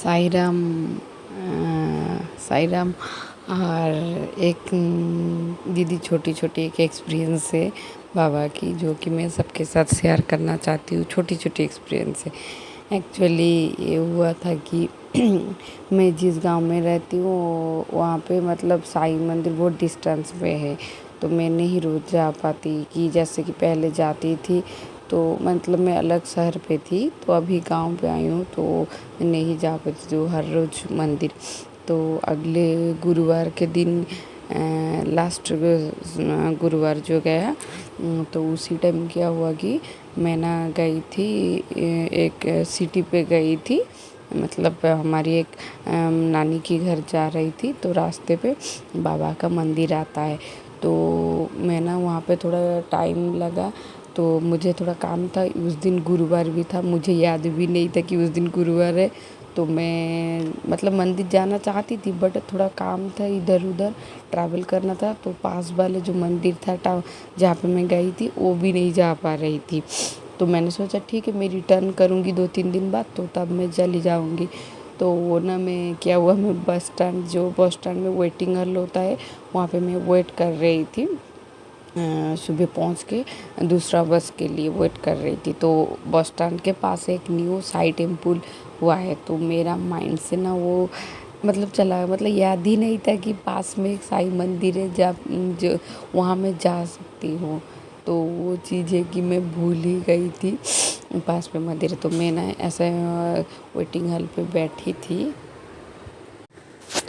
साई राम साई राम। और एक दीदी छोटी छोटी एक एक्सपीरियंस है बाबा की, जो कि मैं सबके साथ शेयर करना चाहती हूँ। छोटी छोटी एक्सपीरियंस है। एक्चुअली ये हुआ था कि मैं जिस गांव में रहती हूँ वहाँ पे मतलब साईं मंदिर बहुत डिस्टेंस पे है, तो मैं नहीं रोज़ जा पाती। कि जैसे कि पहले जाती थी तो मतलब मैं अलग शहर पे थी, तो अभी गांव पे आई हूँ तो मैं नहीं जा पाती तो हर रोज़ मंदिर। तो अगले गुरुवार के दिन लास्ट गुरुवार जो गया, तो उसी टाइम क्या हुआ कि मैं ना गई थी एक सिटी पे गई थी। मतलब हमारी एक नानी की घर जा रही थी, तो रास्ते पे बाबा का मंदिर आता है। तो मैं ना वहाँ पे थोड़ा टाइम लगा, तो मुझे थोड़ा काम था। उस दिन गुरुवार भी था, मुझे याद भी नहीं था कि उस दिन गुरुवार है। तो मैं मतलब मंदिर जाना चाहती थी, बट थोड़ा काम था, इधर उधर ट्रैवल करना था। तो पास वाले जो मंदिर था टाउन जहाँ पे मैं गई थी वो भी नहीं जा पा रही थी। तो मैंने सोचा ठीक है, मैं रिटर्न करूँगी 2-3 दिन बाद, तो तब मैं चली जाऊँगी। तो वो ना मैं क्या हुआ, मैं बस स्टैंड में वेटिंग हॉल होता है वहाँ पे मैं वेट कर रही थी। सुबह पहुंच के दूसरा बस के लिए वेट कर रही थी। तो बस स्टैंड के पास एक न्यू साई टेम्पल हुआ है, तो मेरा माइंड से ना वो मतलब चला, मतलब याद ही नहीं था कि पास में एक साई मंदिर है जहाँ जो वहाँ मैं जा सकती हूँ। तो वो चीज़ है कि मैं भूल ही गई थी पास में मंदिर है। तो मैं ना ऐसे वेटिंग हॉल पे बैठी थी।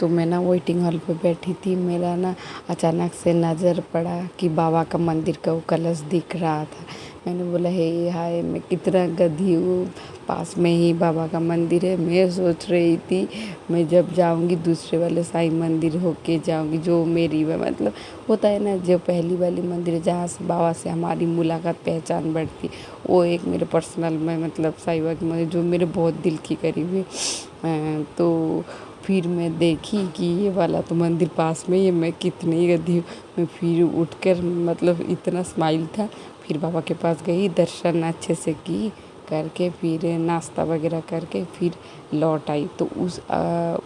तो मैं ना वेटिंग हॉल पे बैठी थी, मेरा ना अचानक से नज़र पड़ा कि बाबा का मंदिर का वो कलश दिख रहा था। मैंने बोला हे हाय, मैं कितना गधी हूँ, पास में ही बाबा का मंदिर है। मैं सोच रही थी मैं जब जाऊँगी दूसरे वाले साईं मंदिर होके जाऊँगी, जो मेरी मतलब होता है ना, जो पहली वाली मंदिर है जहाँ से बाबा से हमारी मुलाकात पहचान बढ़ती, वो एक मेरे पर्सनल में मतलब साईं बाबा की मंदिर जो मेरे बहुत दिल की करीब है। तो फिर मैं देखी कि ये वाला तो मंदिर पास में ही है, मैं कितनी गधी हूँ। मैं फिर उठकर मतलब इतना स्माइल था, फिर बाबा के पास गई, दर्शन अच्छे से की करके फिर नाश्ता वगैरह करके फिर लौट आई। तो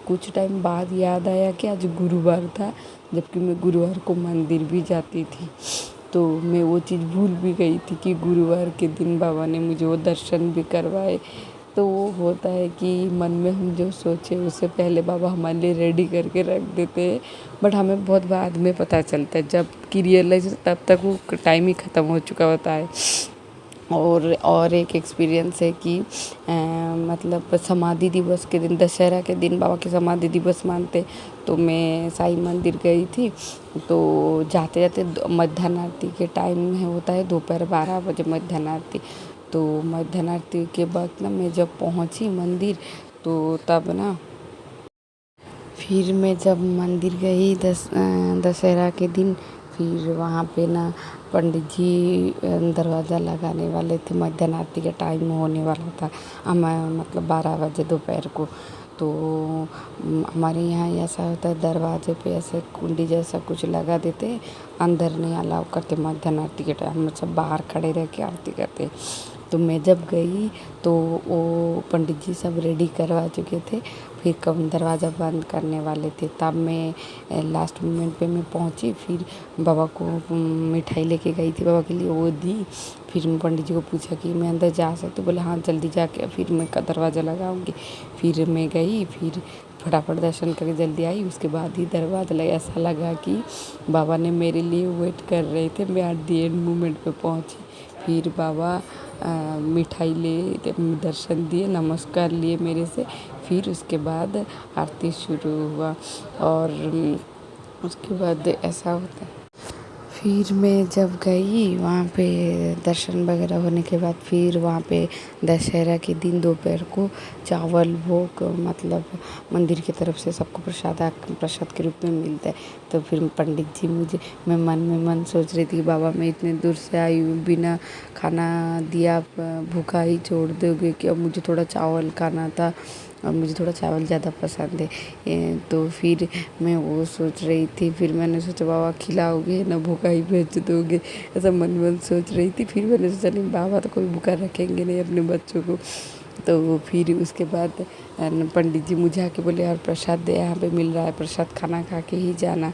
कुछ टाइम बाद याद आया कि आज गुरुवार था, जबकि मैं गुरुवार को मंदिर भी जाती थी। तो मैं वो चीज़ भूल भी गई थी कि गुरुवार के दिन बाबा ने मुझे वो दर्शन भी करवाए। तो वो होता है कि मन में हम जो सोचे उससे पहले बाबा हमारे लिए रेडी करके रख देते हैं, बट हमें बहुत बाद में पता चलता है, जब कि रियलाइज तब तक वो टाइम ही ख़त्म हो चुका होता है। और एक एक्सपीरियंस है कि मतलब समाधि दिवस के दिन, दशहरा के दिन बाबा के समाधि दिवस मानते, तो मैं साईं मंदिर गई थी। तो जाते जाते मध्याह्न आरती के टाइम में होता है दोपहर 12 बजे मध्याह्न आरती। तो मध्याह्न आरती के वक्त ना मैं जब पहुंची मंदिर, तो तब ना फिर मैं जब मंदिर गई दशहरा के दिन, फिर वहाँ पे ना पंडित जी दरवाज़ा लगाने वाले थे, मध्याह्न आरती का टाइम होने वाला था मतलब 12 बजे दोपहर को। तो हमारे यहाँ ऐसा होता है, दरवाजे पे ऐसे कुंडी जैसा कुछ लगा देते, अंदर नहीं अलाउ करते मध्याह्न आरती के टाइम, हम सब बाहर खड़े रह के आरती करते। तो मैं जब गई तो वो पंडित जी सब रेडी करवा चुके थे, फिर कब दरवाज़ा बंद करने वाले थे, तब मैं लास्ट मोमेंट पे मैं पहुंची। फिर बाबा को मिठाई लेके गई थी बाबा के लिए, वो दी। फिर मैं पंडित जी को पूछा कि मैं अंदर जा सकती, बोले हाँ जल्दी जाके फिर मैं दरवाज़ा लगाऊंगी। फिर मैं गई, फिर फटाफट दर्शन करके जल्दी आई। उसके बाद ही दरवाज़ा लगा, ऐसा लगा कि बाबा ने मेरे लिए वेट कर रहे थे। मैं एट दी एंड मोमेंट पे पहुंची। फिर बाबा मिठाई ले दर्शन दिए, नमस्कार लिए मेरे से। फिर उसके बाद आरती शुरू हुआ। और उसके बाद ऐसा होता है। फिर मैं जब गई वहाँ पे दर्शन वगैरह होने के बाद, फिर वहाँ पे दशहरा के दिन दोपहर को चावल भोग मतलब मंदिर की तरफ से सबको प्रसाद के रूप में मिलता है। तो फिर पंडित जी मैं मन में मन सोच रही थी बाबा मैं इतने दूर से आई हूँ, बिना खाना दिया आप भूखा ही छोड़ दोगे क्या? मुझे थोड़ा चावल खाना था और मुझे थोड़ा चावल ज़्यादा पसंद है। तो फिर मैं वो सोच रही थी, फिर मैंने सोचा बाबा खिलाओगे ना, भूखा ही भेज दोगे, ऐसा मन मन सोच रही थी। फिर मैंने सोचा नहीं, बाबा तो कोई भूखा रखेंगे नहीं अपने बच्चों को। तो फिर उसके बाद पंडित जी मुझे आके बोले और प्रसाद दे यहाँ पे मिल रहा है, प्रसाद खाना खा के ही जाना,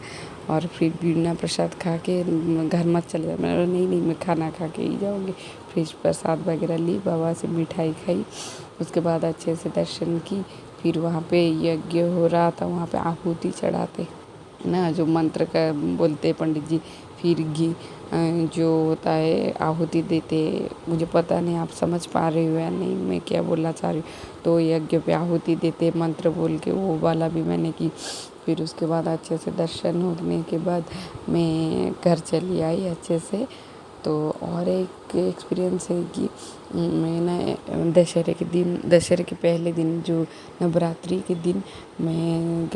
और फिर बिना प्रसाद खा के घर मत चले जाना। मैंने बोला नहीं नहीं, मैं खाना खा के ही जाऊँगी। फिर प्रसाद वगैरह ली, बाबा से मिठाई खाई, उसके बाद अच्छे से दर्शन की। फिर वहाँ पे यज्ञ हो रहा था, वहाँ पे आहुति चढ़ाते ना, जो मंत्र का बोलते पंडित जी। फिर जो होता है आहुति देते, मुझे पता नहीं आप समझ पा रहे हो या नहीं मैं क्या बोलना चाह रही हूँ। तो यज्ञ पे आहुति देते मंत्र बोल के, वो वाला भी मैंने की। फिर उसके बाद अच्छे से दर्शन होने के बाद मैं घर चली आई अच्छे से। तो और एक एक्सपीरियंस है कि मैंने दशहरे के पहले दिन, जो नवरात्रि के दिन मैं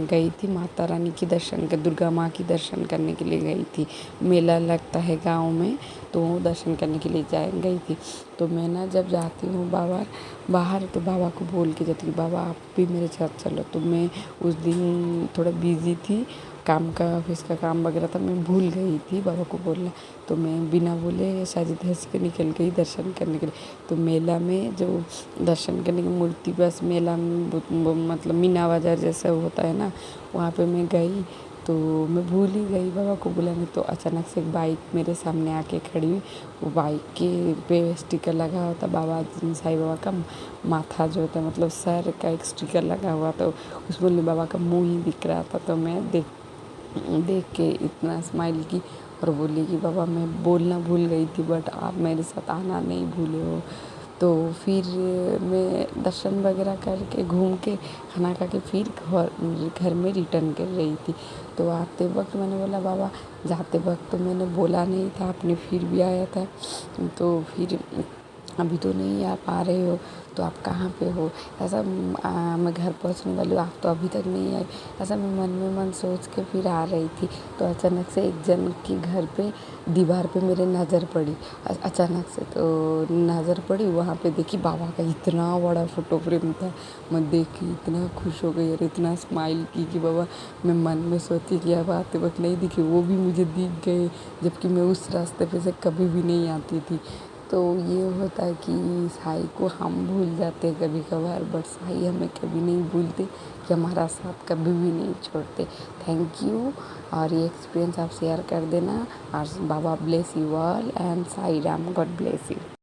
गई थी माता रानी की दर्शन कर, दुर्गा माँ की दर्शन करने के लिए गई थी। मेला लगता है गांव में, तो वो दर्शन करने के लिए गई थी। तो मैं ना जब जाती हूँ बाहर तो बाबा को बोल के जाती हूँ, बाबा आप भी मेरे साथ चलो। तो मैं उस दिन थोड़ा बिजी थी, काम का ऑफिस का काम वगैरह था, मैं भूल गई थी बाबा को बोलना। तो मैं बिना बोले साजिद हंस के निकल गई दर्शन करने के लिए। तो मेला में जो दर्शन करने की मूर्ति, बस मेला में मतलब मीना बाजार जैसा होता है ना, वहाँ पे मैं गई। तो मैं भूल ही गई बाबा को बुलाने। तो अचानक से एक बाइक मेरे सामने आके खड़ी हुई। वो बाइक के पे स्टिकर लगा हुआ था बाबा साईं बाबा का माथा जो होता है, मतलब सर का एक स्टिकर लगा हुआ था, उसमें बाबा का मुँह ही दिख रहा था। तो मैं देख के इतना स्माइल की और बोली कि बाबा मैं बोलना भूल गई थी, बट आप मेरे साथ आना नहीं भूले हो। तो फिर मैं दर्शन वगैरह करके घूम के खाना खा के फिर घर में रिटर्न कर रही थी। तो आते वक्त मैंने बोला बाबा, जाते वक्त तो मैंने बोला नहीं था, आपने फिर भी आया था। तो फिर अभी तो नहीं आ पा रहे हो, तो आप कहाँ पे हो? ऐसा मैं घर पहुँचने वाली हूँ, आप तो अभी तक नहीं आए। ऐसा मैं मन में मन सोच के फिर आ रही थी। तो अचानक से एक जन की घर पे दीवार पे मेरे नज़र पड़ी, अचानक से तो नज़र पड़ी। वहाँ पे देखी बाबा का इतना बड़ा फ़ोटो फ्रेम था। मैं देख के इतना खुश हो गई और इतना स्माइल की कि बाबा, मैं मन में सोची कि अब आते वक्त नहीं दिखे, वो भी मुझे दिख गए, जबकि मैं उस रास्ते पे से कभी भी नहीं आती थी। तो ये होता है कि साईं को हम भूल जाते हैं कभी कभार, बट साईं हमें कभी नहीं भूलते, कि हमारा साथ कभी भी नहीं छोड़ते। Thank you. और ये एक्सपीरियंस आप शेयर कर देना। और बाबा bless you all and Sai Ram God bless you.